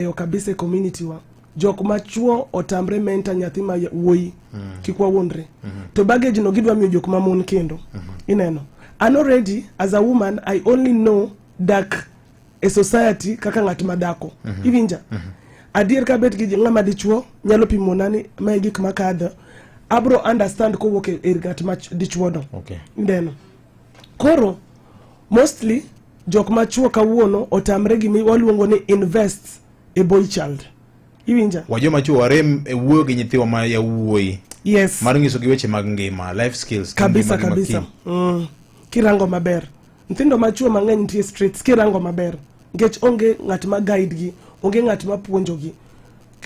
yo kabisa community wa jok machuo otamre menta nyathi ma wuoyi kikwa wondre to baggage no gidwa miyo jok mamon kendo ineno an already as a woman I only know dak a society kaka ng'at madako iwinja adier ka bet gi ng'ama dichuo nyalo pimo nani ma gik makadho abro understand ko wuok e ng'at ma dichuo no ineno koro mostly jok machuo kawuono otamre gi mi waluongo ni invest a boy child iwinja wajo machuo warem e wuoyo gi nyithiwa ma ya wuoyi yes mar ngiso gi weche mag ngima life skills kabisa kirango maber nyithindo machuo mang'eny tie streets kirango maber ngech onge ng'at ma guide gi onge ng'at ma puonjo gi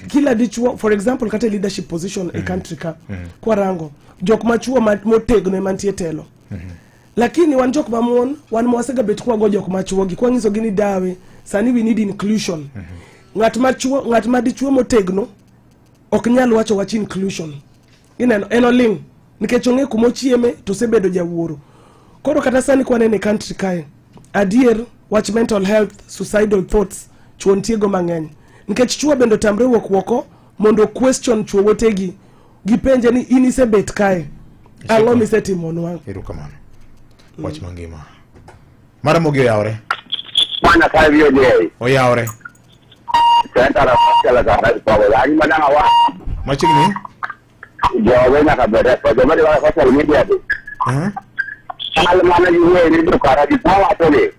kila dichuo for example kata leadership position e country ka kwa rango jok machuo motegno mantie telo lakini wan jok mamon wan mwasega bet kwa go jok machuo gi kwa ngiso gini dawe sani we need inclusion ng'at ma dichuo motegno ok nyal wacho wach inclusion ineno enoling nikech onge kumo chieme to sebedo jawuoro koro kata sani kwa nene country kae adier wach mental health suicidal thoughts chuo ntiego mang'eny nikech chuo bendo tamre woko mondo question chuo wetegi gipenje ni inise bet kae ang'o misetimonwa erokamano wach mangima mara mogi oyawre mana ka biyo de oyawre senta la kala ga ba ba ni madanga wa machigni jowe na ka bere ko jowe wa social media de al mana yuwe ni do kara di tawa to le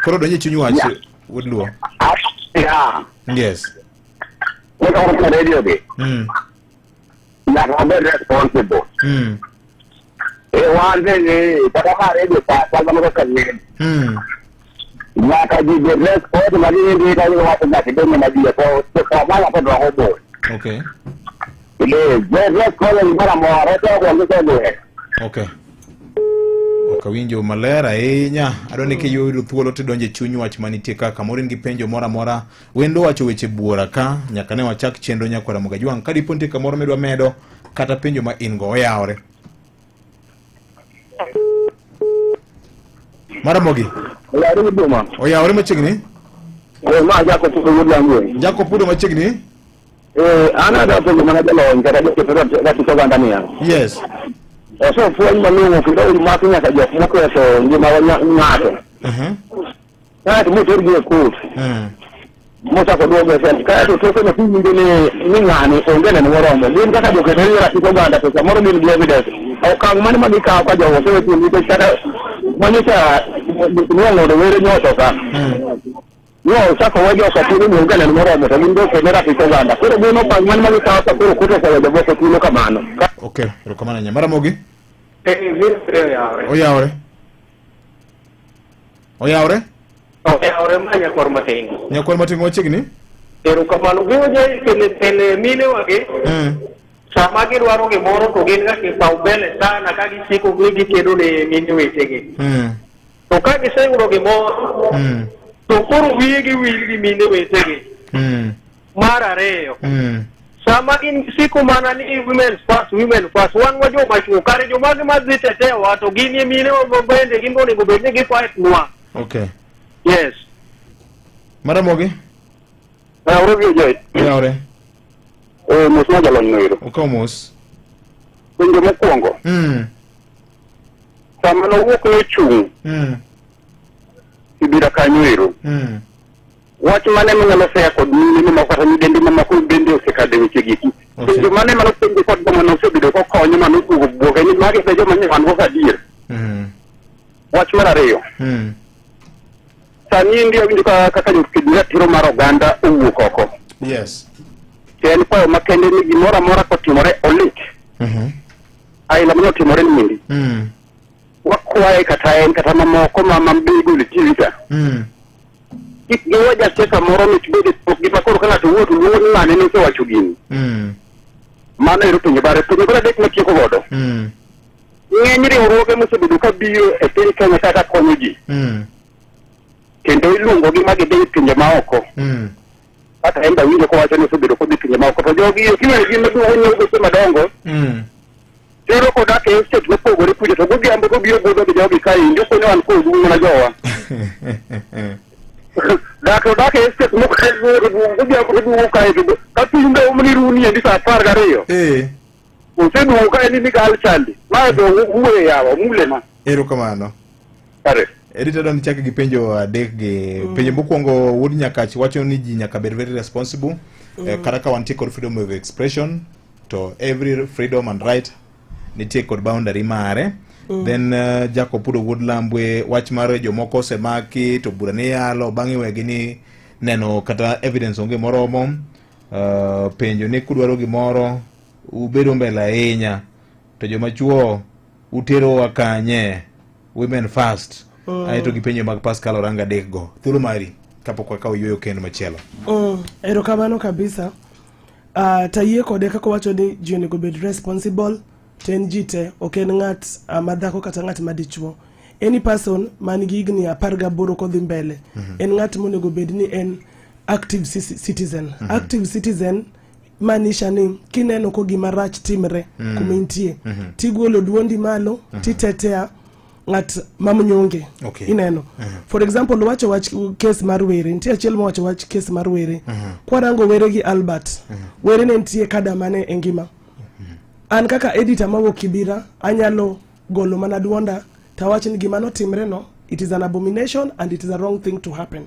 koro donje chunyu wach wudluo ya yes ko ko radio de na ka be responsible wande ni kama radio pa kama ko kanne ya ka ji de responsible mali ni da ni wa ta de ni mali ko mala ko do ho okay ile je ko ni bara mo reto ko ngi okay okawinjo malera ahinya adoni ke yoyudo thuolo tidonje chunyu wach manitie kaka morin gi penjo mora mora wendo wacho weche buora ka nyaka ne wachak chenro nyakwara Mogajwang ka diponte kamoro medwa medo kata penjo ma in go oyawre mara mogi oyawre duma oyawre machiegni ma jako pudo langue jako pudo machiegni ana da pudo mana jalo ngara de to gandania yes eso fue un maluco que era más que nada yo como que eso ni ma nada mucho de curso mucha ko do be ka to ko na fin ni ngani o ngene no rombo ni ka do ke era ti ko banda to moro ni do be o ka mani ma ka ka jo so ti ni ka mani ka no no do were no to ka no sa ko wajo ka ti ni ngene no rombo to ni do ke era ti ko banda ko do no pa mani ma ka ko ko to ko do bo ko no kamano okay rokamana nyamara mogi oyawre ma nyakwar matingo machiegni erokamano giwoje tele mine wage sama gidwaro gimoro to gin ga kipaumbele sana ka gisiko gikedo ne mine wetegi to ka giseyudo gimoro to koro wiye gi wil gi mine wetegi mar ariyo sama in siku mana ni women first wan wajo machu kare jo magi mazitete wato gini mine bende gimbo ni gobene gi fight nwa okay yes mara mogi ore je oyawre muso jalo ngiro okamos kunjo mokwongo sama no wuok no chung ibira kanywero wach mane manyalo seya kod mine ma kata nyidende ma ko bende osekade weche giki kunjo mane mano penjo kod bomo no osebedo ko konyo mano tugo buoge ni magi sejo mane wan go adier wach mar ariyo sani ndio winjo kaka jokidira tiro mar oganda owuok oko yes en kwayo makende ni gimoro amora kotimore olit aila mano timore ni mindi wakwaye kata en kata mamoko mambedo litivita giwaja cheka moro mitbede gipakoro kana to wuoto luongo ni ng'ane ni sewacho gini mano ero penjo bare penjo bara dek matieko godo ng'eny riwruoge mosebedo ka biro e piny Kenya kaka konyo ji kendo iluongo gi magi dhi pinje maoko kata enda winjo ko wacho ni osebedo kodhi pinje maoko to jogi kiwe gi maduong' madongo Tero ko da ke state no pogore puje to godhiambo go biro godho gi jogi ka indi ko ne wan ko duong' na jowa Dato dake estate mo ka du ka edo. Ka pinda umni runi ndi sa par gariyo. Usedu ka ni gal chandi. Ma do uwe yawa mulema. Ero kamano. Kare. Edita don chake gi penjo adek gi penjo mokwongo Wood Nyakach wacho ni ji nyaka bed very responsible kata ka wantie kod freedom of expression to every freedom and right nitie kod boundary mare. Then Jacob Pudo Woodlambwe wach mar jomoko osemaki to bura ne yalo bang'e wegi ni neno kata evidence onge moromo. Penjo ni kudwaro gimoro ubedo mbele ahinya to joma chuo utero wakanye women first. Aito gipenjo mag Pascal Oranga Dekgo. Thuolo mari kapok wakaw yueyo kendo machielo. Erokamano kabisa. Tayie kode kako wacho ni ji onego bed responsible ten jite oken ng'at madhako kata ng'at madichuo. Any person man gi higni 18 kodhi mbele en ng'at monego bed ni en active citizen. Active citizen manisha ni kineno ko gima rach timre kuma intie tigolo duondi malo titetea ngat mamnyonge. Ineno for example wach case mar were ntie achiel mowacho wach case mar were kwarango were gi Albert were ne ntie kada mane engima an kaka editor mawo Kibira anyalo golo mana duonda tawach ni gima no timre no it is an abomination and it is a wrong thing to happen.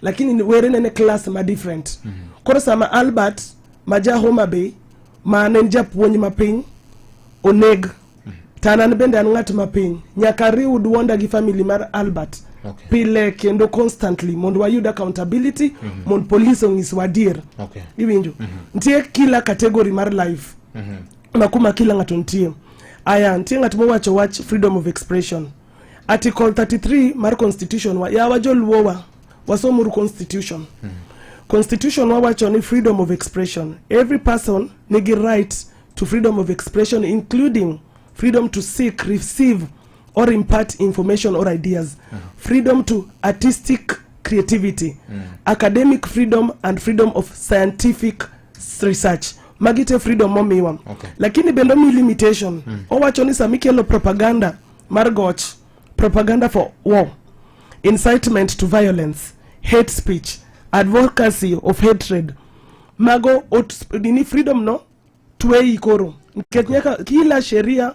Lakini were ne class ma different koro sama Albert maja Homa Bay manen japuonj mapiny oneg tanan bende an ng'at mapiny nyaka riu duonda gi family mar Albert pile kendo constantly mondo wayud accountability mondo police ong'is wadier. Iwinjo ntie kila category mar life makuma kila ng'ato ntie. Aya ntie ng'at mowacho wach freedom of expression. Article 33 mar constitution ya wajoluowa wasomuru constitution. Constitution wawacho ni freedom of expression. Every person nigi right to freedom of expression including freedom to seek, receive or impart information or ideas. Freedom to artistic creativity. Academic freedom and freedom of scientific research. Magite freedom momiwa. Lakini bendo mi limitation. Owacho ni samikelo propaganda margoch. Propaganda for war. Incitement to violence. Hate speech. Advocacy of hatred. Mago ni freedom no tuwe ikoro. Nyaka kila sheria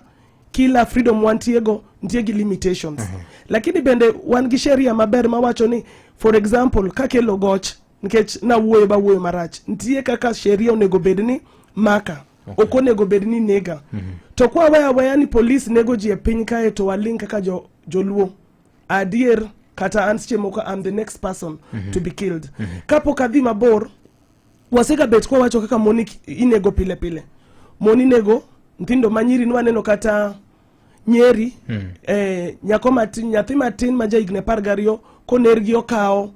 kila freedom wantiego ntiegi limitations. Lakini bende wangi sheria maber mawacho ni for example kakelo goch nkech na wuoyo ba wuoyo marach ntie kaka sheria onego bedni maka oko nego bedni nega to kwa waya ni police nego ji e piny kae to walink kaka joluo adier kata anseche moko I'm the next person to be killed. Kapo kadhi mabor wasega bet kwa wacho kaka moni inego pile pile moni nego ntindo manyiri nwaneno kata Nyeri nyako matin nyathi matin maja igne 12 konergi okao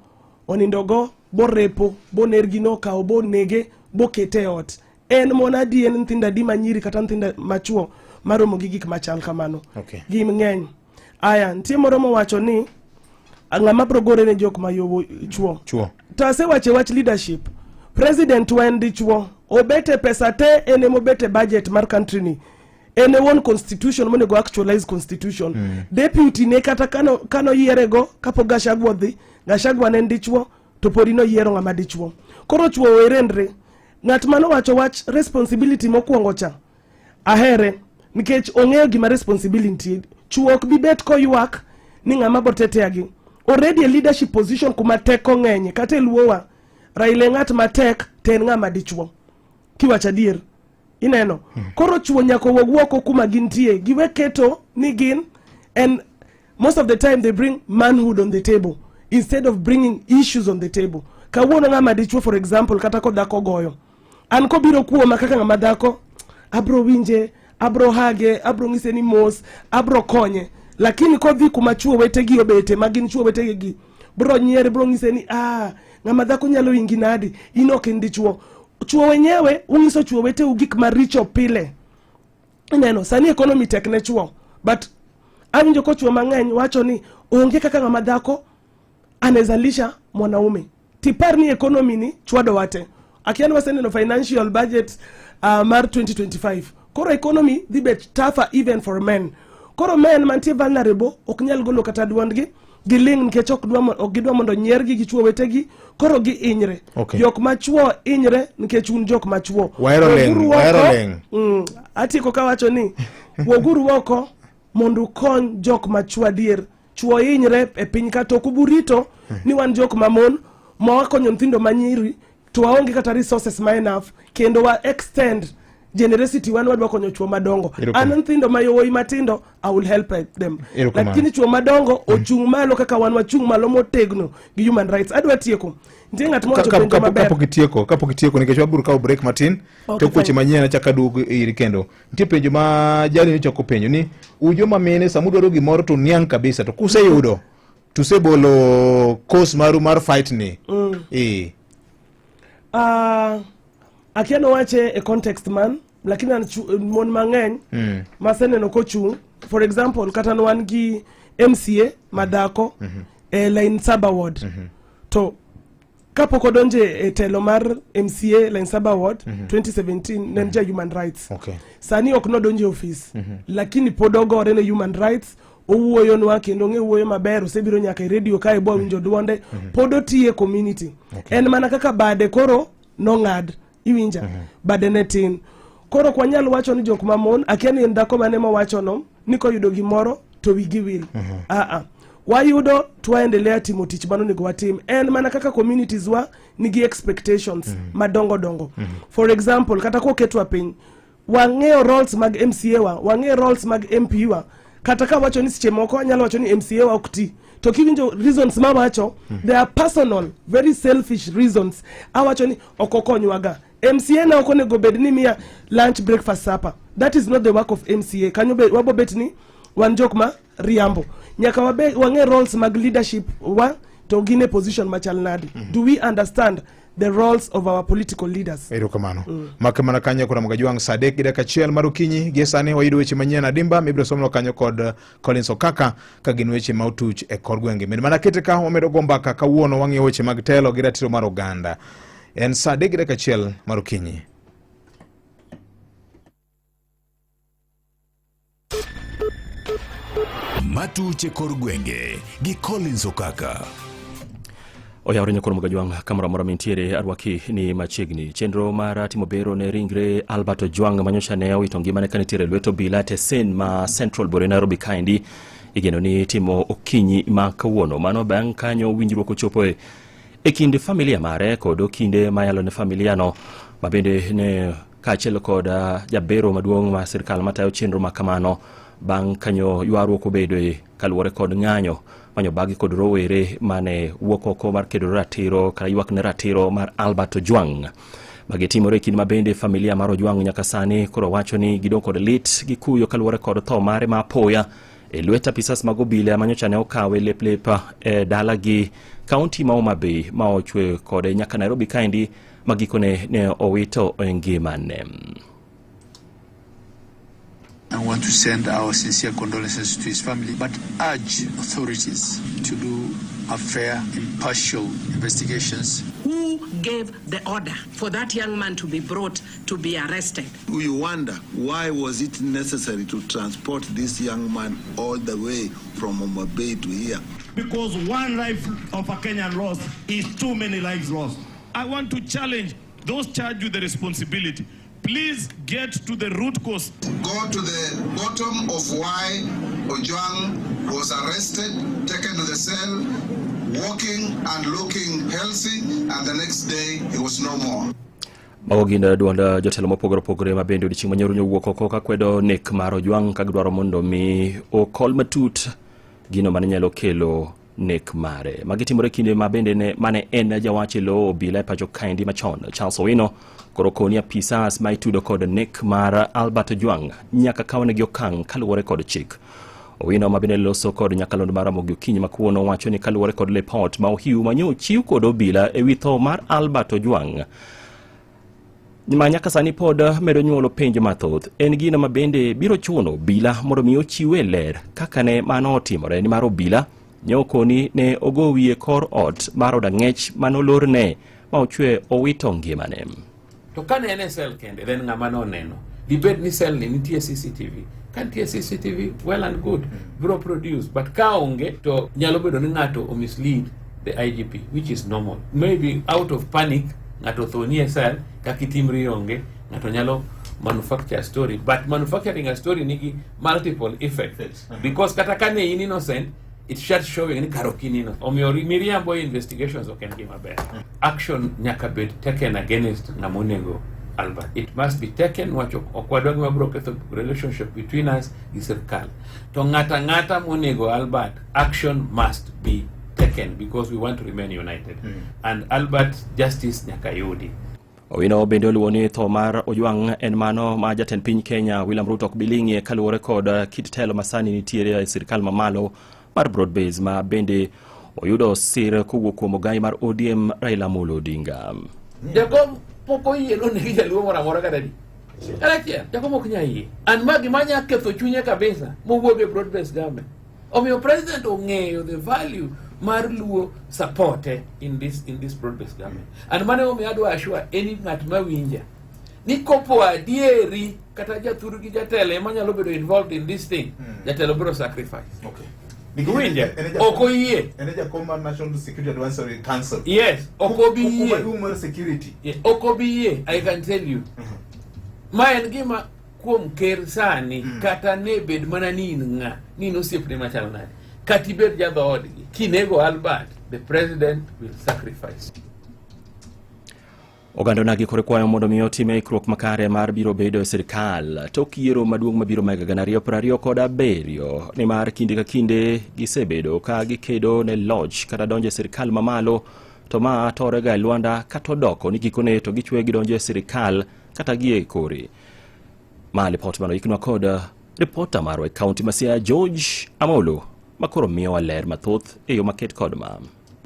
onindogo borepo bonergi no kao bonege bokete ot en monadi en ntinda di manyiri kata ntinda machuo maromo gi gik machal kamano. Gi ng'eny. Aya ntie moromo wacho ni ang'ama progrore ne jok mayowo chuo tase wache wach leadership. President wendi chuo obete pesa te ene mobete budget mar country ni ene one constitution monego actualize constitution. Deputy ne kata kano yierego kapo Gachagua dhi Gachagua ne ndichuo to podino yiero ng'ama dichuo. Koro chuo werendre ng'at mano wacho wach responsibility mokwongo cha ahere nikech ong'eyo gima responsibility chuo ok bibet ko ywak ni ng'ama boteteagi already a leadership position kuma teko ng'enye kata luowa Raila ng'at matek ten ng'ama dichuo kiwacha dier ineno. Koro chuo nyako wogwoko kuma gintie giweketo ni gin and most of the time they bring manhood on the table instead of bringing issues on the table. Kawuono ng'ama dichuo for example kata ko dhako goyo an ko biro kuoma kaka ng'ama dhako abro winje abro hage abro ng'ise ni mos abro konye lakini ko dhi kuma chuo wetegi obete magin chuo wetegi bro nyiere bro ng'ise ni ng'ama dhako nyalo ingi nadi ino kendi chuo wenyewe ungiso chuo wete ugik maricho pile ineno sani economy tek ne chuo but anjo ko chuo mang'eny wacho ni onge kaka ng'ama dhako anezalisha mwanaume tipar ni economy ni chwado wate akiani wasene no financial budget mar 2025 koro economy dhi bet tougher even for men. Koro men mantie vulnerable ok nyal golo kata duondgi giling nikech ok gidwa mondo nyiergi gi chuo wetegi, koro gi inyre. Okay. Jok machuo inyre nikech un jok machuo. Waero leng. Atiko kawacho ni woguru oko mondo kony jok machuo adier. Chuo inyre e piny ka to kuburito ni wan jok mamon ma wakonyo nyithindo manyiri to waonge kata resources ma enough kendo wa extend generosity wan wadwa konyo chuo madongo. An nyithindo mayowoi matindo I will help them. Lakini chuo madongo ochung malo kaka wan wachung malo motegno gi human rights. Adwa tieko. Ntie ng'at mowacho penjo maber. Kapok itieko nikech wabiro kawo break matin. To kweche manyien achaka duogo iri kendo. Ntie penjo ma jali ni choko penjo ni ujo mamene samudwaro gimoro to niang kabisa to kuseyudo tusebolo course mar fight ni. Akia no wache e context man, lakini mon mang'eny maseneno kochung. For example, kata no wan gi MCA madako line Saba Ward. To kapok odonje e telo mar MCA line Saba Ward 2017 nenja human rights. Sani ok no donje office. Lakini podogore ne human rights. Owuoyo nwa kendo ng'e wuoyo maber, osebiro nyaka e radio kae bo winjo duonde, pod otiye community. En mana kaka bade koro no ng'ad iwinja bade ne tin. Koro kwa nyalo wacho ni jok mamon akia ni ndako mane mo wacho no niko yudo gimoro to wigi will. Wayudo twaendelea timo tich mano nego watim. En mana kaka communities wa nigi expectations madongo dongo. For example, kata ko ketwa piny wang'eyo roles mag MCA wa, wang'eyo roles mag MP wa. Kata ka wacho ni siche moko nyalo wacho ni MCA wa okti. To kiwinjo reasons ma wacho, they are personal, very selfish reasons. Awacho ni okokonywaga. MCA na okonego bed ni miya lunch, breakfast, supper. That is not the work of MCA. Kanyo wabo bet ni wan jok ma riambo. Nyaka wang'e roles mag leadership wa to gine position machal nadi. Do we understand the roles of our political leaders? Erokamano. Makamana kanyo kuna Mgajwang Sadek gida kachiel marukinyi gesane wayudo weche manyien adimba mibiro somno kanyo kod Collins Okaka ka gin weche mautuch e kor gwenge. Mana kete ka wamedo gombaka kawuono wang'e weche mag telo gi ratiro mar oganda. En Sadek gida kachiel marukinyi. Matuche kor gwenge gi Collins Okaka. Oyawre nyakoro Mgajwang kamora mora mintiere arwaki ni machiegni. Chenro mar timo bero ne ringre Albert Ojwang manyocha ne owito ngimane kanitiere lweto bila Tesen ma Central Bore Nairobi kaendi. Igeno ni timo okinyi ma kawuono. Mano bang' kanyo winjruok ochopo e kind familia mare kod kinde mayalo ne familia no mabende ne kaachiel kod jabero maduong' ma sirkal matayo chenro makamano. Bang' kanyo ywaruok obedo kaluwore kod ng'anyo manyo bagi kod rowere mane wuok oko mar kedo ratiro kata ywak ne ratiro mar Albert Ojwang. Bagi timore kinde mabende familia mar Ojwang nyaka sani koro wacho ni gidong kod lit gi kuyo kaluwore kod tho mare ma apoya e lwet apisas mag obila manyocha ne okawe leplepa e dala gi kaunti ma Homa Bay ma ochwe kod nyaka Nairobi kaendi magikone ne owito ngimane. I want to send our sincere condolences to his family, but urge authorities to do a fair, impartial investigations. Who gave the order for that young man to be brought to be arrested? You wonder, why was it necessary to transport this young man all the way from Homa Bay to here? Because one life of a Kenyan lost is too many lives lost. I want to challenge those charged with the responsibility. Please get to the root cause. Go to the bottom of why Ojwang was arrested, taken to the cell, walking and looking healthy, and the next day he was no more. Magoginda duonda jotelo mopogore mabende odichieng' manyoro nyowuok oko ka kwedo nek mar Ojwang ka gidwaro mondo mi okol matut gino mane nyalo kelo nek mare. Magitimore kinde mabende ne mane en jawachelo obila pacho kaendi machon Charles Owino koro koni apisas ma itudo kod nek mar Albert Ojwang nyaka kawane gi okang' kaluwore kod chik. Owino mabende loso kod nyakalondo mar Ramogi Okinyi makuono wacho ni kaluwore kod report ma ohiu manyo chiw kod obila e wi tho mar Albert Ojwang. Ma nyaka sani pod medo nyuolo penjo mathoth. En gino mabende biro chuno obila mondo mi ochiwe ler kaka ne mano otimore ni mar obila nyokoni ne ogowie kor ot mar odang'ech manolorne ma ochwe owito ngimane. To kane en sel kende then ng'ama no neno debate ni cell ni nitie CCTV. Kantie CCTV, well and good, bro produce, but kaonge to nyalo bedo ni ngato o mislead the IGP, which is normal. Maybe out of panic, ngato thoni cell kakitimri onge, ngato nyalo manufacture a story, but manufacturing a story nigi multiple effects. Because kata kane in innocent, it starts showing ni karokini no. Omiyo miriambo investigations oken gima ber. Action nyaka bed taken against ngamonego Albert. It must be taken wacho okwadwa gima bro ketho relationship between us gi sirkal. To ngata monego Albert, action must be taken because we want to remain united. And Albert, justice nyaka yudi. Owino bende oluwo ni tho mar Ojwang en mano ma jatend piny Kenya William Ruto ok biling'ie kaluwore kod kit telo masani nitiere e sirkal mamalo mar Broadbase ma bende oyudo sir kowuok kuom ogai mar ODM Raila Amolo Odinga. Jakom poko yelo ne jaluo mora kada di. Alakia, jakom ok nya yie. An magi manya ketho chunye kabisa mowuok e Broadbase government. Omiyo president ong'eyo the value mar luo support in this Broadbase government. And mane omiyo adwa assure any ng'at mawinja ni kopo adieri kata jathuru gi jatelo ema nyalo bedo involved in this thing, jatelo bro sacrifice. Okay. Winja, oko yie. Ene jakoma National Security Advisory Council. Yes, oko bi yie. Human security. Yeah, oko bi yie, I can tell you. Ma en gima kuom ker sani kata ne bed mana ni nga ni no siep ne machalo nade. Kati bed jadho odgi. Kinego Albert, the president will sacrifice. Oganda nagi kore kwayo mondo miyo time ikruok makare mar biro bedo e sirkal tok yiero maduong' mabiro mega gana 2027 ni mar kinde ka kinde gisebedo ka gikedo ne lodge kata donjo e sirkal mamalo to ma torega Luanda kata doko ni gikone to gichwe gidonjo e sirkal kata gie kore. Ma report mano iknwa kod reporter marwa e county ma Siaya George Amolo makoro miyo waler mathoth e yo maket kod ma.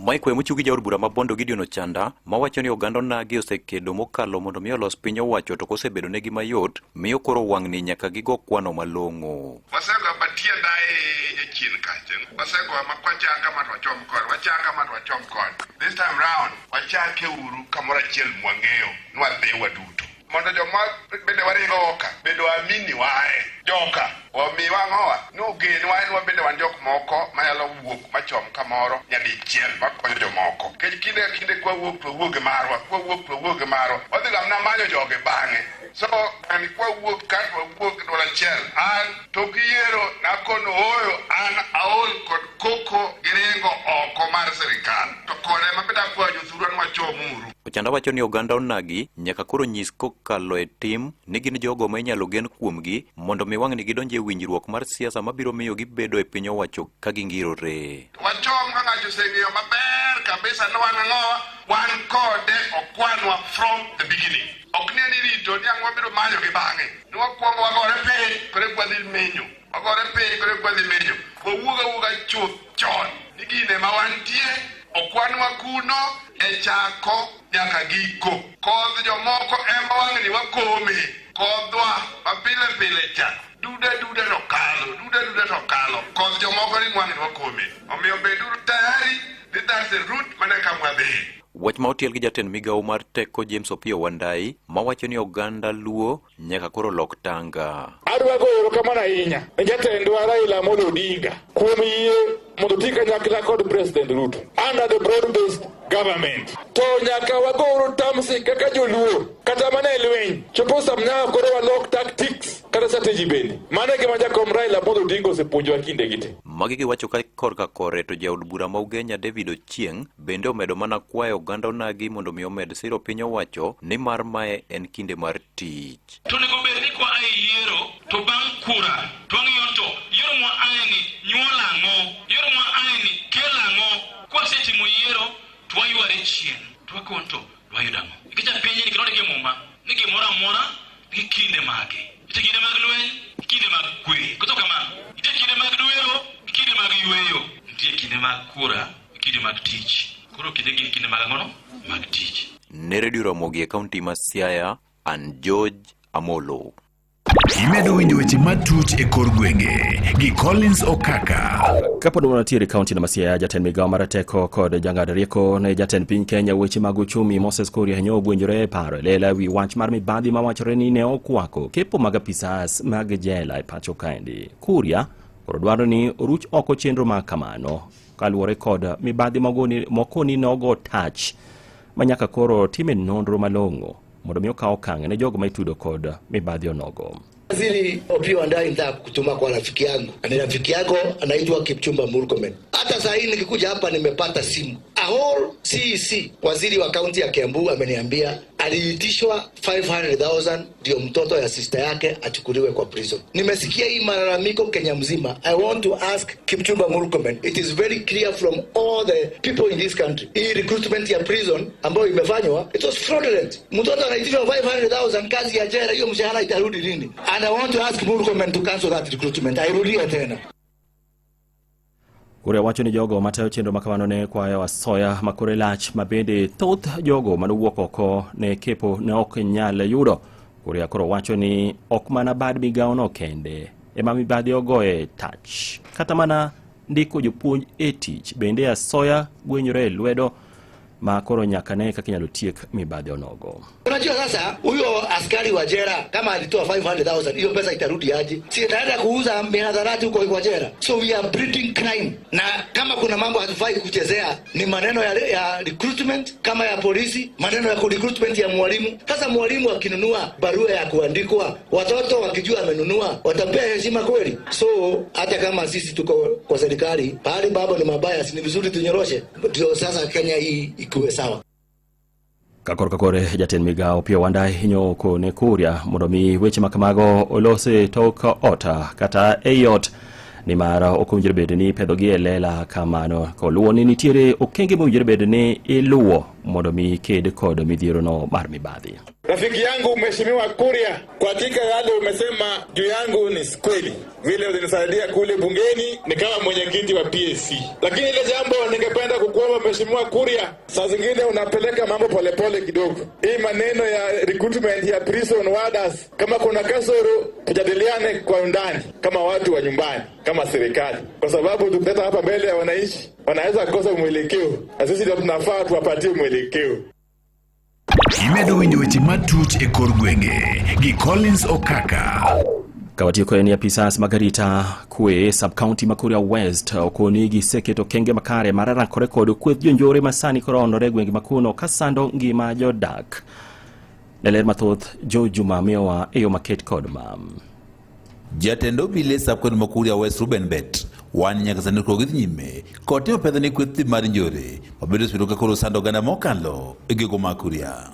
Mike Wemuchugi jaod bura mabondo Gideon Ochanda mawacho ni oganda nagi osekedo mokalo mondo miyo los piny owacho to kosebedo negi mayot miyo koro wang'ni nyaka gigo kwano malong'o. Wasego batienda e chin kachen. Wasego makwachanga matwachom kod wachanga matwachom kod. This time round wachake uru kamora chiel mwang'eyo nwadhi waduto. Mondo joma bende waringo oka bedo amini wae joka omi wang'owa no gen wae no bende wan jok moko mayalo wuok machom kamoro nyadi chiel makonyo jomoko kech kinde kwa wuok to wuoge marwa odhi gamna manyo joge bang'e so ani kwa wuok kat wuok dola chiel an to giero nakono oyo an aol kod koko giringo oko mar sirikal to kore mabeda kwa jothurwan machomuru. Ochanda wacho ni oganda onagi nyaka koro nyis kokalo e tim ni gin jogo ma inyalo gen kuomgi mondo mi wang'ni gidonje winjruok mar siasa mabiro miyo gibedo e piny owacho ka gingirore. Wachom ka ng'ato oseng'eyo maber kabisa ni wan kode okwanwa from the beginning. Ok ni rito ni ang'o biro manyo gi bang'e. Ni wakwongo wagore piny kore kwadhi menyo. Wawuoga chuth chon. Ni gine ma wantie okwanwa kuno e chako nyaka giko. Kodh jomoko ema wang'ni wakome. Kodhwa mapile cha. Dude to kalo. Kodh jomoko ni wang'ni wakome. Omiyo beduru tayari. That's the route maneka mwadhi. Wach ma otiel gi jatend migawo mar teko James Opiyo Wandayi mawacho ni oganda luo nyaka koro lok tanga. Adwa goyo erokamano ahinya ne jatendwa Raila Amolo Odinga kuom yie mondo tii kanyakla kod President Ruto under the broad-based government. To nyaka wagoro tamsi kaka joluo kata mana e lweny chopo samnya koro walok tactics kata strategy bende. Mano gima jakom Raila Amolo Odinga osepuonjowa kinde gite. Magi giwacho ka korka kore to jaod bura ma Ugenya David Ochieng bende omedo mana kwayo oganda onagi mondo mi omed siro piny owacho ni mar mae en kinde mar tich. To nego bed ni kwa ai yiero to bang' kura to ng'iyo to yiero mwa aini nyuola ang'o, yiero mwa aini kela ang'o, kwa setimo yiero to wayware chien to wakon to wayudo ang'o. Ikija penye ni kinode gi muma ni gimoro amora gi kinde mage. Ite kinde mag lweny, kinde mag kwe. Kutoka kamano, ite kinde mag dwero, kinde mag yweyo, nitie kinde mag kura, kinde mag tich. Koro kinde mag ang'ono mag tich. Ne Radio Ramogi e kaunti ma Siaya, an George Amolo. Imedo winjo weche matuch e kor gwenge gi Collins Okaka. Kapod wanatiere kaunti na Masia, jatend migao marateko kod jang'ad rieko ne jatend piny Kenya weche mag uchumi Moses Kuria nyo obwonjore paro lela wi wach mar mibadhi mawachore ni ne okwako kepo mag apisas mag jela e pacho kaendi. Kuria koro dwaro ni oruch oko chenro ma kamano kaluwore kod mibadhi mokoni nogo touch manyaka koro time nonro malong'o mondo mi okaw okang' ne jogo maitudo kod mibadhi onogo. Waziri Opiyo Wandayi nitaka kutuma kwa rafiki yangu. Ni rafiki yako anaitwa Kipchumba Murkomen. Hata saa hii nikikuja hapa nimepata simu. A whole CEC, waziri wa kaunti ya Kiambu ameniambia aliitishwa 500,000 ndio mtoto ya sister yake achukuliwe kwa prison. Nimesikia hii malalamiko Kenya mzima. I want to ask Kipchumba Murkomen. It is very clear from all the people in this country. Hii recruitment ya prison ambayo imefanywa, it was fraudulent. Mtoto anaitishwa 500,000 kazi ya jela, hiyo mshahara itarudi lini? And I want to ask Murkomen to cancel that recruitment. Airudia tena. Kuria wacho ni jogo matayo chenro makamano ne kwayo asoya makore lach mabende thoth jogo manuwuok oko ne kepo ne ok nyal yudo. Kuria koro wacho ni ok mana bad migao no kende ema mibadhi ogoye touch. Kata mana ndiko jopuonj e tich bende asoya gwenyore lwedo ma koro nyaka ne kaka inyalo tiek mibadhi onogo. Unajua sasa huyo askari wa jela kama alitoa 500,000 hiyo pesa itarudi aje? Si ataenda kuuza mihadharati huko kwa jela. So we are breeding crime. Na kama kuna mambo hatufai kuchezea ni maneno ya recruitment kama ya polisi, maneno ya recruitment ya mwalimu. Sasa mwalimu akinunua barua ya kuandikwa, watoto wakijua amenunua, watampea heshima kweli? So hata kama sisi tuko kwa serikali, pale baba ni mabaya, si ni vizuri tunyoroshe. Ndio sasa Kenya hii ikuwe sawa. Kakore jatend migao Opiyo Wandayi nyo kone Kuria mondo mi weche makamago olose tok ota kata eyot ni mara okonjire bede ni pedho gi elela kamano koluwo ni nitiere okenge mowinjore bede ni iluwo mondo mi ked kod midhiero no mar mibadhi. Rafiki yangu Mheshimiwa Kuria, kwa hakika yale umesema juu yangu ni kweli. Vile ulinisaidia kule bungeni ni kama mwenyekiti wa PSC. Lakini ile jambo ningependa kukuomba Mheshimiwa Kuria, saa zingine unapeleka mambo polepole kidogo. Hii maneno ya recruitment ya prison warders, kama kuna kasoro tujadiliane kwa undani kama watu wa nyumbani, kama serikali. Kwa sababu tukileta hapa mbele ya wananchi, wanaweza kukosa mwelekeo. Na sisi ndio tunafaa tuwapatie mwelekeo. Imedo winjo weche matuch e kor gwenge gi Collins Okaka. Kawatiko eni apisas magarita kwe sub-county ma Kuria West okoni gi seketo kenge makare mararakore kod kweth jonjore masani koro onore gwenge makuno kasando ngima jodak. Neler mathoth Jo Juma miyowa eyo maket kod mam. Jatendo bile sub-county ma Kuria West Ruben Bet wan nyaka sani kogith nyime kotimo pedho ni kweth mar njore mabedo spiro ka koro sando gana mokalo e gego ma Kuria.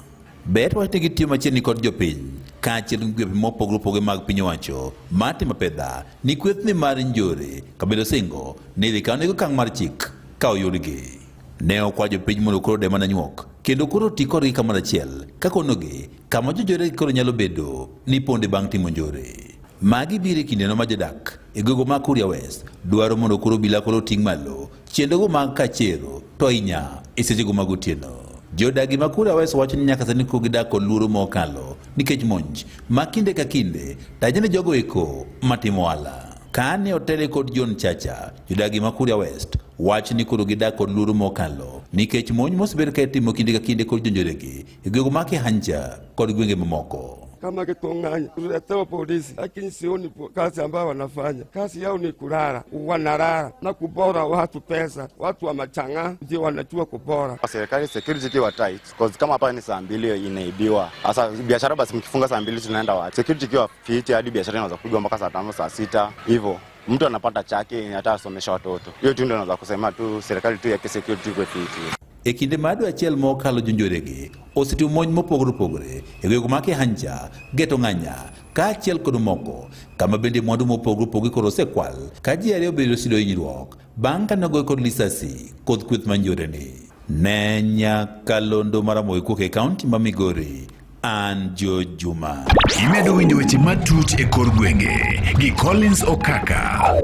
Bet wachne gi tiyo machiegni kod jopiny kaachiel gi gwepe mopogore opogore mag piny owacho matimo pedha ni kwethni mar njore kabedo singo ni dhi kawo nego okang' mar chik ka oyudgi. Ne okwa jopiny mondo koro de mana nyuok kendo koro ti kodgi kamoro achiel kakonogi kama jonjore koro nyalo bedo ni ponde bang' timo njore. Magi biro e kindeno ma jodak e gogo ma Kuria West dwaro mondo koro obila koro ting' malo chendogo mag kachero to inya e sechego mag otieno. Jodagi ma Kuria West wacho ni nyaka sani ko gidak kod luoro mokalo nikech monj ma kinde ka kinde tajene jogo eko matimo ohala. Kane otele kod John Chacha, jodagi ma Kuria West wacho ni koro gidak kod luoro mokalo nikech monj mosebedo ka itimo kinde ka kinde kod jonjoregi e gogo ma Kihancha kod gwenge mamoko. Kama Kitonganya tuletewa polisi, lakini sioni kazi ambayo wanafanya. Kazi yao ni kulala, wanalala na kubora watu pesa. Watu wa machanga ndio wanajua kubora. Serikali security kiwa tight, cause kama hapa ni saa 2 inaibiwa. Sasa biashara basi mkifunga saa 2 tunaenda wapi? Security kiwa fiti hadi biashara inaweza kupigwa mpaka saa 5 saa 6 hivyo. Mtu anapata chake hata asomesha watoto. Hiyo tu ndio naweza kusema tu serikali tu yake security kwa fiti. E kinde madu achiel mokalo jonjoregi osetimo monj mopogore opogore e gwenge ma Kihancha, Geto Ng'anya kaachiel kod moko kama bende mwandu mopogore opogore koro osekwal ka ji ariyo obedo sido hinyruok bang' ka nogoyo kod lisasi kod kweth manjoreni. Ne Nyakalondo Maramogi kuok e kaunti ma Migori, an Jo Juma. Imedo winjo weche matuch e kor gwenge gi Collins Okaka.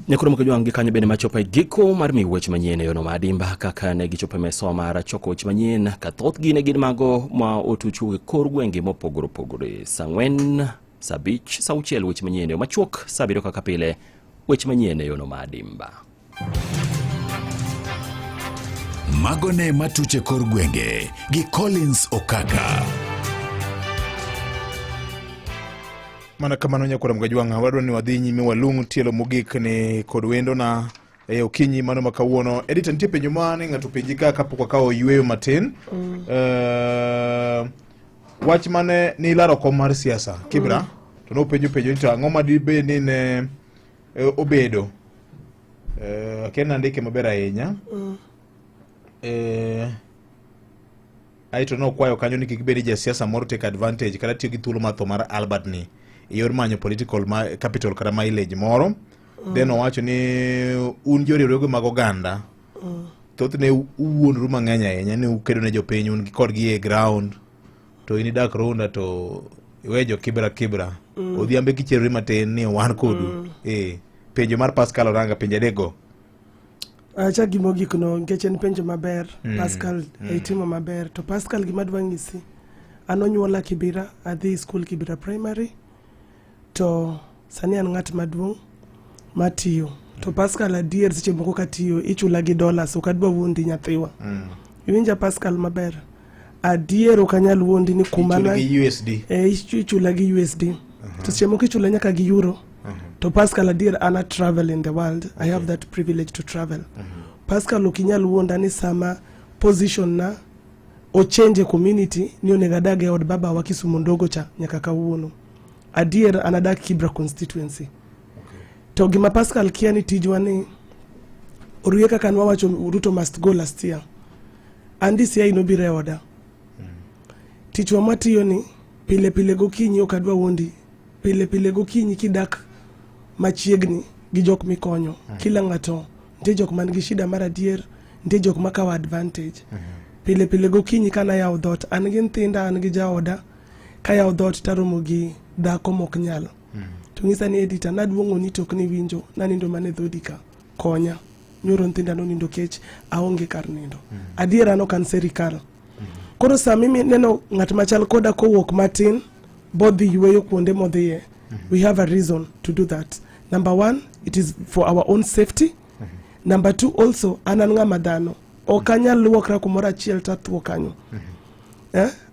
Nyakoro mkajwangi kanyo bende machopa giko mar mi weche manyien yono madimba kaka ne gichopa meso mara choko weche manyien ka thoth gine gin mago ma otuchu kor gwenge mopogore opogore. Sang'wen Sabich sauchiel weche manyien machuok sabiro kaka pile weche manyien yono madimba. Magone matuche kor gwenge gi Collins Okaka. Mana kamano nyakora mgajwanga wadwa ni wadhi nyime walung tielo mogik ni kod wendo na okinyi mano makawuono. Edita nitie penjo mane ng'ato penji ka kapok kao yweyo matin. Wach mane ni laro kom mar siasa Kibra to no penjo ni ang'o madibe ni ne obedo kena ndike maber ahinya. Aito no kwayo kanyo ni kikibedi ja siasa moro take advantage kata tiyo gi thuolo matho mar Albert ni yor manyo political capital kata mileage moro. Then owacho ni un joriwruoge mag oganda thothne uwuonru mang'eny ahinya ni ukedo ne jopiny un kodgi e ground to ini dak runda to iwejo Kibra odhiambe kicherori matin ni wan kodu. Penjo mar Pascal Oranga penjo adego. Acha gimogik no nikech en penjo maber. Pascal itimo maber to Pascal gima dwa ng'isi anonyuola Kibira, adhi school Kibira primary to sani an ng'at maduong' matiyo to Pascal adier seche moko katiyo ichula gi dollars okadwa wuondi nyathiwa. Iwinja Pascal maber adier okanyal wuondi ni kumana USD ichula gi USD to seche moko ichula nyaka gi euro. To Pascal adier ana travel in the world. I have that privilege to travel. Pascal okinyal wuonda ni sama position na o change community ni onegadage od baba wa Kisumu ndogo cha nyaka kawuono. Adier anadak Kibra constituency. To gima Pascal kia ni tijwa ni Orueka kanwa wacho Ruto must go last year. Andi siya inobire oda. Tijwa matiyo ni pile gokinyi okadwa wuondi. Pile gokinyi kidak machiegni gi jok mikonyo. Kila ng'ato ntie jok man gi shida mar adier, ntie jok makawa advantage. Pile gokinyi kana yaw dhot an gi nthinda an gi jaoda ka yaw dhot taromo gi dhako mok nyal. To ng'isa ni editor naduongo ni tok ni winjo nanindo mane dhodika konya nyoro nthinda no nindo kech aonge kar nindo. Adier ano kan serikal. Koro sa mimi neno ng'at machal koda kowuok matin bodhi yweyo kuonde modhiye. We have a reason to do that. Number one, it is for our own safety. Number two, also, anan ng'ama dhano. Okanyal luokra kumora achiel tathuo kanyo.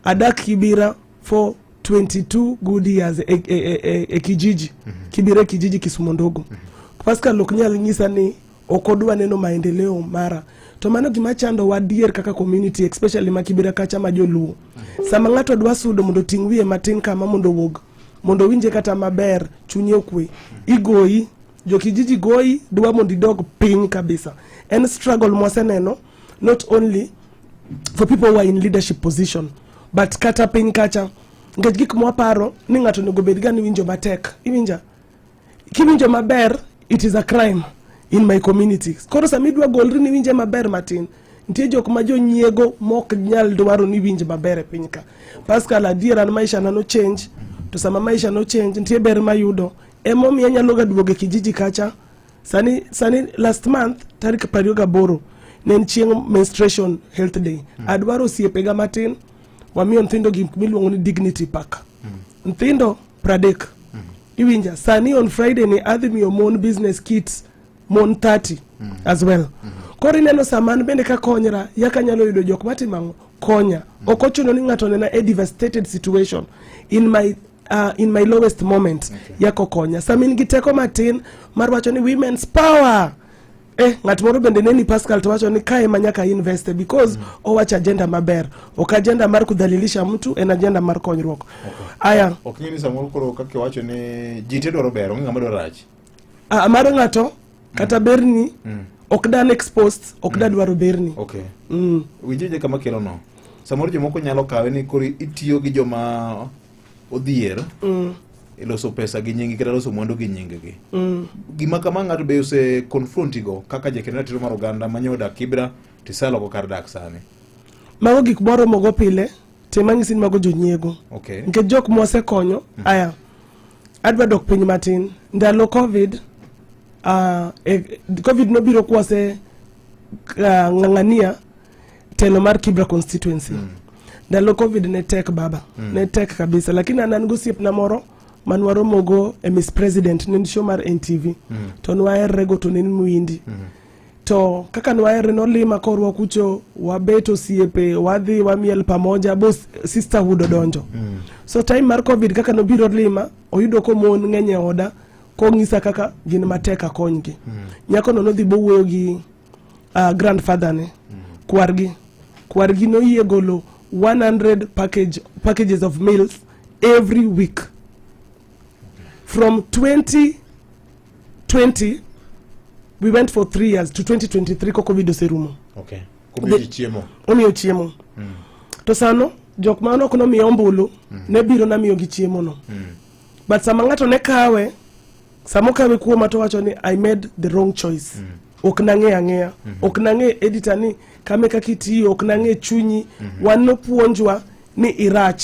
Adak Kibira for 22 good years e kijiji. Kibira kijiji Kisumu ndogo. Pascal oknyal ng'isa ni okodwa neno maendeleo mara. To mano gima chando wadier kaka community, especially makibira kacha majoluo. Sama ng'ato dwa sudo mondo ting' wiye matin kama mondo wog. Mondo winje kata maber chunye okwe. Igoyi, jokijiji goyi, dwa mondi dog piny kabisa. And struggle mwaseneno, not only for people who are in leadership position, but kata piny kacha. Ngech gik mwaparo, ni ng'ato nego bedga ni winjo matek. Iwinja? Kiwinjo maber, it is a crime in my community. Koro samidwa golri ni winje maber matin. Ntie jok majo nyiego mok nyal dwaro ni winje maber e piny ka. Pascal adier an maisha na no change. To sama maisha no change ntie ber mayudo. Emo mi anyalo ga duoge kijiji kacha. Sani last month tarik 28 nen chieng' menstruation health day. Adwaro siepega matin wamiyo nthindo gik miluongo ni dignity pack. Nthindo 30. Iwinja sani on Friday ni adhi miyo mon business kits mon 30 as well. Koro ineno saman bende ka konyra yaka nyalo yudo jok matimango konya. Okochuno ni ng'ato nena a devastated situation in my lowest moment. Yako konya. Samin giteko matin mar wacho ni women's power. Ng'at moro bende neni Pascal to wacho ni kae manyaka invest because owacha agenda maber. Ok agenda mar kudhalilisha mtu, en agenda mar konyruok. Aya. Okini samoro koro kake wacho ni jite dwaro ber, onge ng'ama dwaro rach. Maro ng'ato kata berni ok dan exposed, ok da dwaro berni. Okay. Winjeje kama kelo no. Samoro jomoko nyalo kawe ni koro itiyo gi joma odhier. Iloso pesa gi nyingi kata loso mwandu gi nyingi gi. Gima kama ng'ato be use confrontigo kaka jekena tiro mar oganda manyoda Kibra tisalo ko kar dak sani. Mago gik moro mogo pile temangisin mago jonyiego. Okay. Nke jok mwase konyo. Aya. Adwa dok piny matin. Ndalo COVID COVID no biro kwase ng'ang'ania telo mar Kibra constituency. Ndalo COVID ne tek baba. Ne tek kabisa. Lakini anan gosiep na moro manwaro mogo Miss President nen show mar NTV to nwaere go to nen mwindi to kaka nwaere no lima korwa kucho wabeto siepe wadhi wamiel pamoja boss sisterhood donjo so time mar covid kaka no biro lima oyudo ko mon ngenye oda ko ngisa kaka gin mateka konygi nyako no dhi bowuoyo gi grandfather ne kwargi no yie golo 100 packages of meals every week from 2020 we went for 3 years to 2023 ko covid oserumo. Okay. Kubi chiemo. Omiyo chiemo. To sano jok mano kono miyo ombulu ne biro na miyo gi chiemo no. But sama ngato ne kawe samo kawe kuoma to wacho ni I made the wrong choice. Ok nange ok nange editor ni kame kakiti ok nange chunyi wano puonjwa ni irach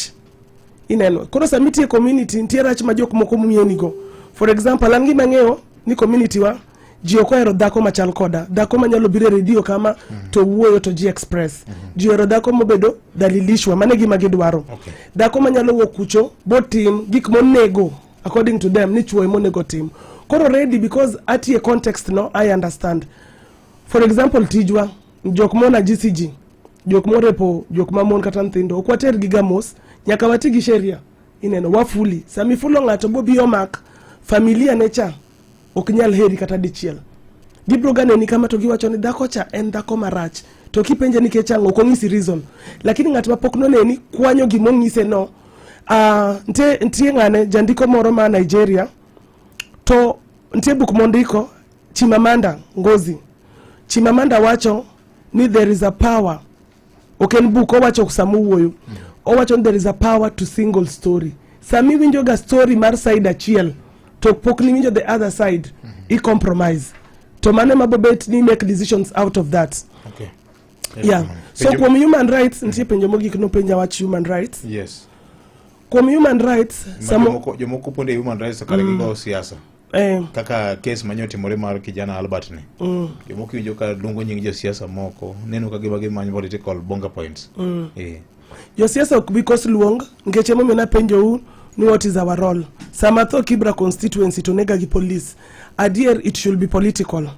ineno koro samiti community ntie rach ma jok moko mumieni go for example angi mangeo ni community wa ji okoero dhako machal koda dhako manyalo bire radio kama to wuoyo to ji express ji ero dhako mobedo dalilishwa mane gima gidwaro dhako manyalo wuok kucho botim gik monego according to them ni chuo monego tim koro ready because at a context no I understand for example tijwa jok mona GCG jok morepo jok mamon kata nthindo okwater gigamos nyaka wati gi sheria ineno wafuli sami fulo ngato bobi omak familia necha oknyal heri kata dichiel gibro gane ni kama to giwacho ni dhako cha en dhako marach to kipenje ni kechango kongisi reason lakini ngat mapok no neni kwanyo gimongise no ntie ngane jandiko moro ma Nigeria to ntie book mondiko Chimamanda Ngozi Chimamanda wacho ni there is a power oken book owacho kusamu wuoyo owacho ni there is a power to single story sami winjo ga story mar side achiel to pokni winjo the other side I compromise to mane mabobet ni make decisions out of that. Okay. Yeah. So kuom human rights ntie penjo mogik no penja wach human rights. Yes. Kuom human rights jomoko ponde human rights kare gigo siasa. Kaka case manyoti more mar kijana Albert ne. Jomoko winjo ka lungo nying jo siasa moko neno ka gibagi manyo political bonga points. Jo siasa because luong ngeche mo mena penjo u ni what is our role. Samatho Kibra constituency to nega gi police. Adier it should be political.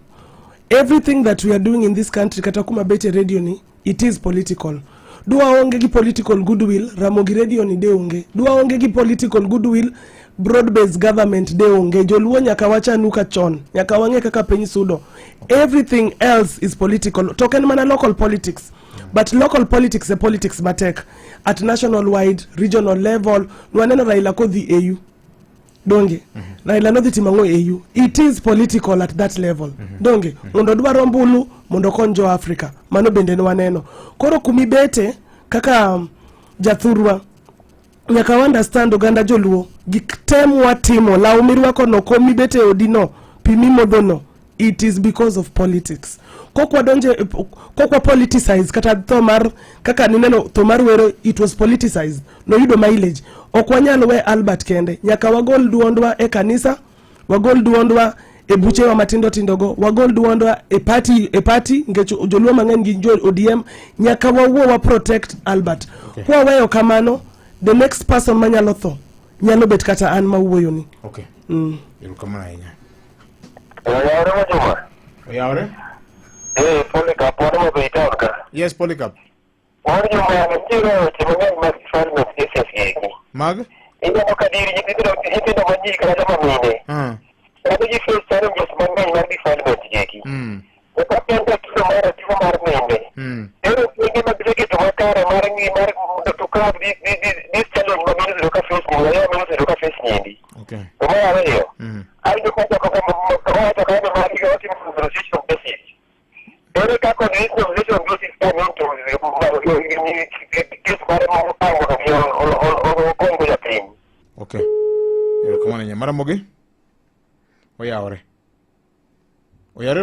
Everything that we are doing in this country katakuma bete radio ni it is political. Dua onge gi political goodwill Ramogi radio ni de onge. Dua onge gi political goodwill broad based government de onge joluo nyaka wacha nuka chon nyaka wange kaka piny sudo. Everything else is political. Token mana local politics. But local politics a politics matek at national wide regional level nwaneno Raila ko the AU donge Raila no dhiti mango AU it is political at that level donge mondo dwaro mbulu mondo konjo Africa mano bende nwaneno koro kumibete kaka jathurwa nyaka understand oganda joluo gik watimo laumirwa kono komibete odino pimimo dono it is because of politics kokwa donje kokwa politicize kata thomar kaka nineno thomar wero it was politicized no yudo mileage okwanyalo we Albert kende nyaka wagol duondwa e kanisa wagol duondwa e buche wa matindo tindogo wagol duondwa e party ngecho joluo mang'eny gi ODM nyaka wawuo wa protect Albert kwa weyo kamano the next person manyalo tho nyalo bet kata an mawuoyo ni. Okay. Kamana inya Oyawre majuma. Oyawre? Polycarp, what am I talking? Yes, Polycarp. What do you want to do? Mag Mag? Ina makadiri jikitiro jikitiro manyi kana mamine. Sabi ji first time just mangai na development jeki. Ukapenda kisa mara mende. Ero kingi magreke to makara marangi to come this challenge mamine loka face ni ya mamine loka face nyindi. Okay. Kwa hiyo. Ai ndo kwa kama mari yote mfundisho basic. Ero kako ni conversation basic time to kesi mara mpango kwa kongo ya team. Okay. Kamana inya mara mogi? Oyawre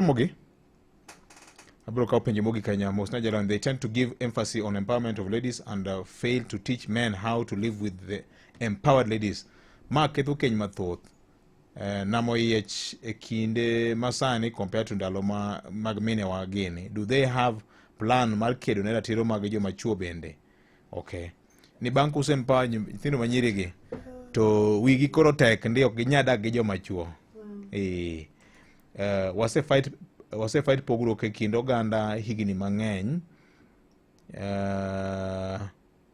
mogi abro ka penje mogi kanya most Nigerians they tend to give emphasis on empowerment of ladies and fail to teach men how to live with the empowered ladies market ukeny mathoth namo yech ekinde masani compared to ndalo mag mine wa gene do they have plan mar kedo ne ratiro mag joma chuo bende okay ni bank usempa nyithindo manyirigi to wigi koro tek ndio ginyadak gi joma chuo. Wase fight pogruok e kind oganda higni mang'eny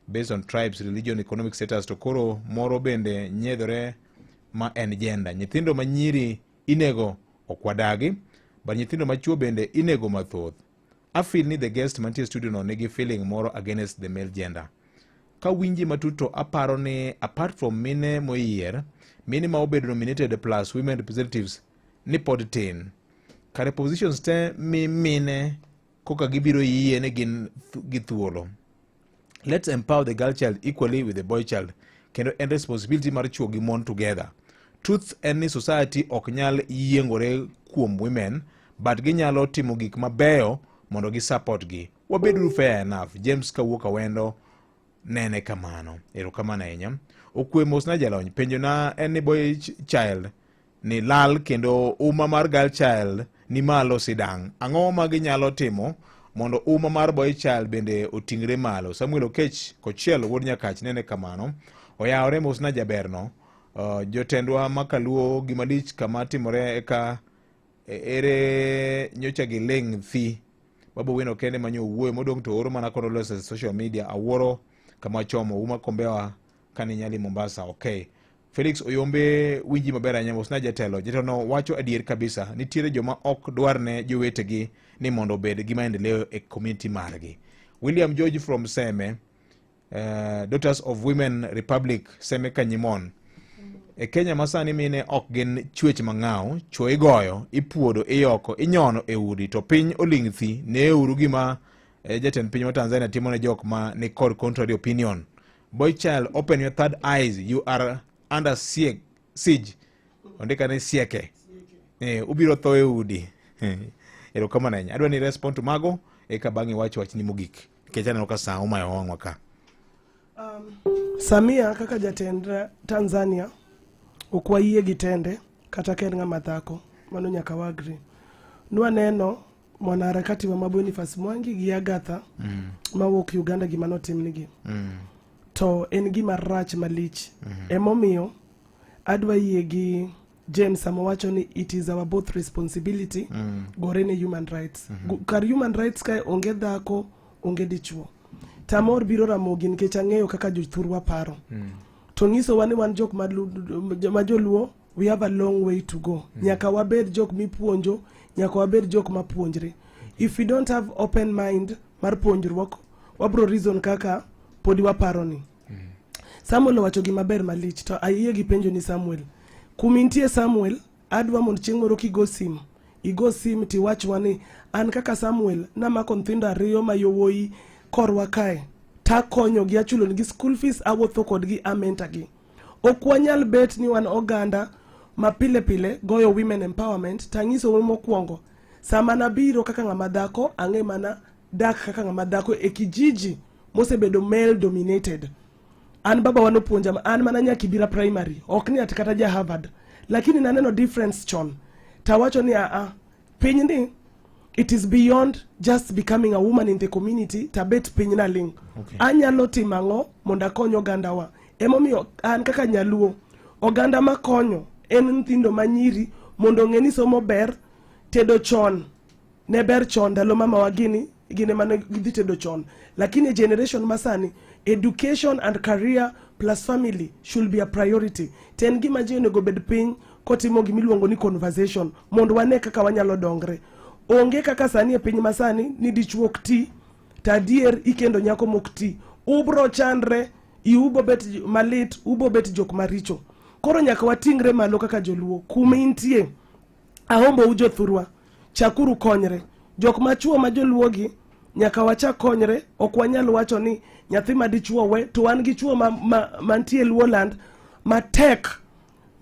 based on tribes, religion, economic status, to koro moro bende nyiedhore ma en gender. Nyithindo manyiri inego okwadagi, but nyithindo machuo bende inego mathoth. I feel ni the guest mantie studio no nigi feeling moro against the male gender. Ka winji matuto aparo ni apart from mine moyier, mine ma obedo nominated plus women representatives ni pod tin. Kare positions te mine koka gibiro yie ne gin githuolo. Let's empower the girl child equally with the boy child. Kendo en responsibility mar chuo gi mon together. Truth en ni society ok nyal yiengore kuom women, but ginyalo timo gik mabeyo mondo gi support gi. Wabedu fair enough. James Kawuoka Wendo nene kamano. Erokamano ahinya. Okwe mos na jalony. Penjo na en ni boy child ni lal kendo uma mar girl child ni malo sidang. Ang'o ma ginyalo timo mondo uma mar boy child bende otingre malo. Samuel Okech Kochiel wuod Nyakach nene kamano. Oyawre mos na jaberno. Jotendwa makaluo gimalich kama timore eka ere nyocha gi leng thi. Babu Wino kende manyo uwe modong to oro mana kono lose social media aworo kama chomo uma kombewa kani nyali Mombasa. Okay. Felix Oyombe winji mabera nyamo sna jatelo. Jetono wacho adier kabisa. Nitiere joma ok dwarne jowetegi ni mondo bed gi maendeleo e community margi. William George from Seme, Daughters of Women Republic, Seme Kanyimon. E Kenya masani mine ok gin chwech mang'aw, chuo igoyo, ipuodo, iyoko, inyono e udi, to piny oling' thi, ne uru gima jatend piny wa Tanzania timo ne jok ma ni kod contrary opinion. Boy child, open your third eyes, you are under siege. Ondika ni sieke. Ubiro tho e udi. Erokamano ahinya. Adwa ni respond to mago, eka bang'e wach ni mogik. Nikech aneno ka saa umayo wang'wa ka. Samia kaka jatend Tanzania okwayie gitende kata ken ng'ama dhako mano nyaka wagri. Nwa neno mwanaharakati wa Boniface Mwangi gi Agatha mawuok Uganda gima notimnigi. To en gima rach malich. Emomiyo adwa yie gi James amowacho ni it is our both responsibility gore ne human rights. Kar human rights kae onge dhako onge dichuo. Tamor biro Ramogi nikech ang'eyo kaka jothurwa paro. To nyiso wani wan jok majoluo, we have a long way to go. Nyaka wabed jok mipuonjo, nyaka wabed jok mapuonjre. If we don't have open mind mar puonjruok, wabro reason kaka podi waparo ni. Samuel wacho gima ber malich, to ayie gi penjo ni Samuel. Kumintie Samuel, adwa mond chieng' moro kigo sim. Igo sim tiwach wani, an kaka Samuel, namako nthindo ariyo mayowoi korwa kae. Ta konyo gi achulo nigi school fees, awuotho kodgi amenta gi. Okwanyal bet ni wan oganda ma pile pile goyo women empowerment, tangiso we mokwongo. Sama nabiro kaka ng'ama dhako, ang'e mana dak kaka ng'ama dhako e kijiji mosebedo male dominated. An baba wanopuonja, an mana nya Kibira primary, ok ni atikata ja Harvard. Lakini naneno difference chon. Tawacho ni piny ni, it is beyond just becoming a woman in the community, tabet piny na ling. Okay. Anyalo timango monda konyo oganda wa. Emomiyo an kaka nyaluo, oganda makonyo en nthindo manyiri mondo ng'eni somo ber, tedo chon. Ne ber chon ndalo mama wagini, gine mano gidhi tedo chon. Lakini generation masani, education and career plus family should be a priority. Ten gima ji onego bed piny kotimo gimiluongo ni conversation mondo wane kaka wanyalo dongre. Onge kaka sani e piny masani ni dichuo ok ti, tadier ikendo nyako mok ti. Ubro chandre, iubo bet malit, ubo bet jok maricho. Koro nyaka watingre malo kaka joluo. Kume intie, ahombo ujo thurwa, chakuru konyre. Jok machuo ma joluogi, nyaka wachak konyre, ok wanyal wacho ni nyathi ma dichuo we, to wan gi chuo mantie Luoland, ma tek,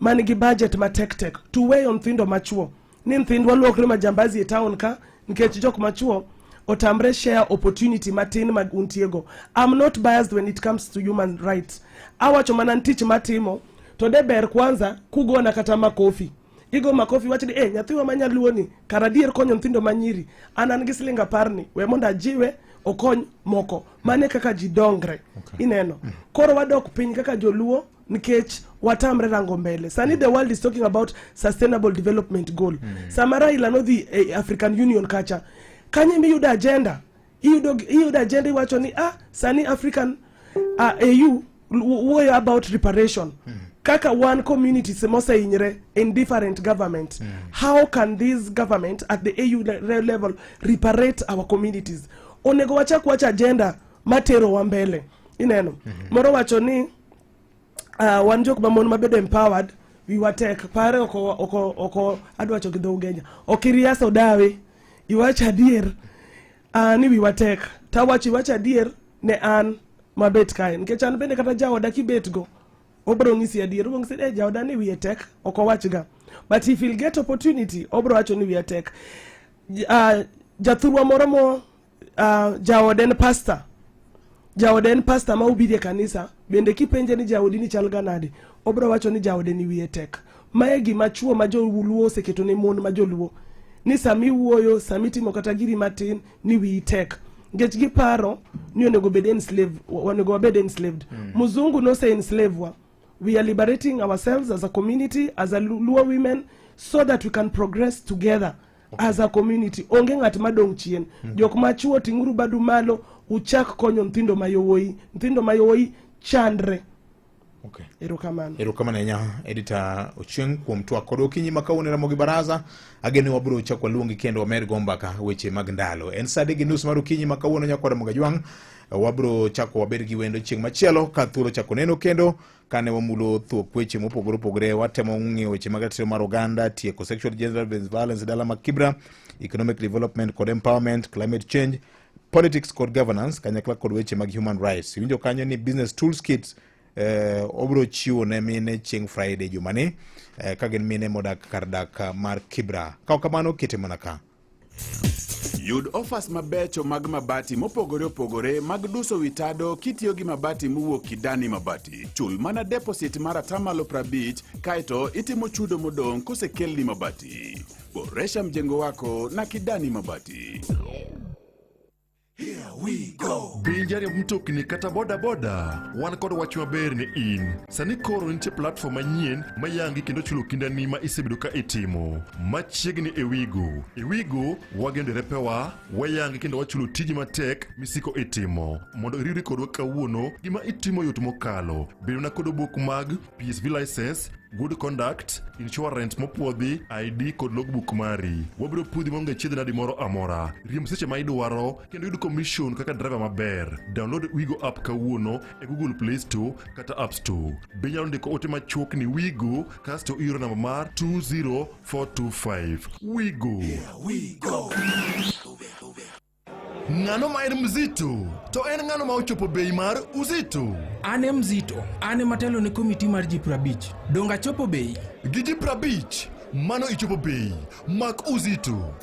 manigi budget ma tek. Tuweyo nthindo machuo. Ni nthindo luokre majambazi e town ka, nikech jok machuo, otambre share opportunity matin mag untiego. I'm not biased when it comes to human rights. Awacho manantich matimo, to de ber kwanza, kugona kata makofi. Igo makofi wachidi, nyathiwa manyaluo ni, karadier konyo nthindo manyiri, anan gi siling 10, we monda jiwe, okony moko. Mane kaka jidongre. Okay. Ineno. Koro wadok piny kaka joluo, nikech watamre rango mbele. Sani the world is talking about sustainable development goal. Samara ilano the African Union kacha. Kanye mi yuda agenda. Yuda agenda iwacho ni sani African AU worry about reparation. Kaka one community semosa inyre in different government. How can this government at the AU level reparate our communities? Onego wacha agenda matero wa mbele. Ineno. Moro wacho ni wanjok mamon mabedo empowered we were tech pare oko adwacho gidho Ugenya. Okiriasa odawe iwacha adier ni we were tech. Tawachi wacha adier ne an mabet kae. Nikech an bende kata jaoda kibet go obro ngisi adier obro ngisi jaoda ni we tech oko wachga. But if he'll get opportunity obro wacho ni we tech. Jathurwa moro mo jaoden pastor ma ubidie kanisa bende kipenje ni jaodi ni chalga nade obro wacho ni jaode ni wiye tek. Mae gima chuo ma joluo oseketo ne mon ma joluo ni sami wuoyo sami timo kata giri matin ni wiyi tek. Ngech giparo ni onego bed enslaved. Muzungu no say enslave. We are liberating ourselves as a community, as a Luo women, so that we can progress together as a community. Onge ngat madong chien. Jok machuo tinguru badu malo uchak konyo nthindo mayoi chandre. Okay. Erokamano nya editor Ochieng kuom twak kod okinyi makawuono Ramogi Baraza ageni wabro chako luongi kendo wamer gombaka weche mag ndalo. En saa 3:30 mar okinyi makawuono nyakwa Ramogi Jwang wabro chako wabed gi wendo chieng' machielo ka thuolo chako neno kendo kane wamulo thuok weche mopogore opogore watemo ng'iyo weche mag ratiro mar oganda, tieko sexual gender violence dala mag Kibra, economic development kod empowerment, climate change, politics kod governance kanyakla kod weche mag human rights. Winjo kanyo ni business tools kits obro chiwo ne mine chieng' Friday jumani kagin mine modak kardak mar Kibra. Kao kamano kite manaka Yud offers mabecho mag mabati mopogore opogore mag duso witado kitiyo gi mabati muwuok Kidani Mabati. Chul mana deposit mar 50% kaito itimo chudo modong' kosekelni mabati. Boresha mjengo wako na Kidani Mabati. Here we go. Pinjari mtokni kata boda wan kod wach maber ni in. Sani koro nitie platform manyien mayangi kendo chulo kindani ma isebedo ka itimo. Machiegni Ewigo wagendore pewa wayangi kendo wachulo tiji matek misiko itimo. Mondo iriri kodwa kawuono gima itimo yot mokalo. Bedo na kod obok mag PSV license, good conduct, insurance mopuodhi, ID kod logbook mari. Wabiro pudhi monge chiedh nadi moro amora. Riemb seche ma idwaro kendo yudo commission kaka driver maber. Download Wigo app kawuono e Google Play Store kata App Store. Benyalo ndiko ote machuok ni Wigo kasto iro namba mar 20425. Wigo. Here we go. Ngano maer mzito to en ngano ma ochopo bei mar uzito. Ane mzito, ane matelo ne komiti mar G50. Donga chopo bei. Gi G50 mano ichopo bei mak uzito.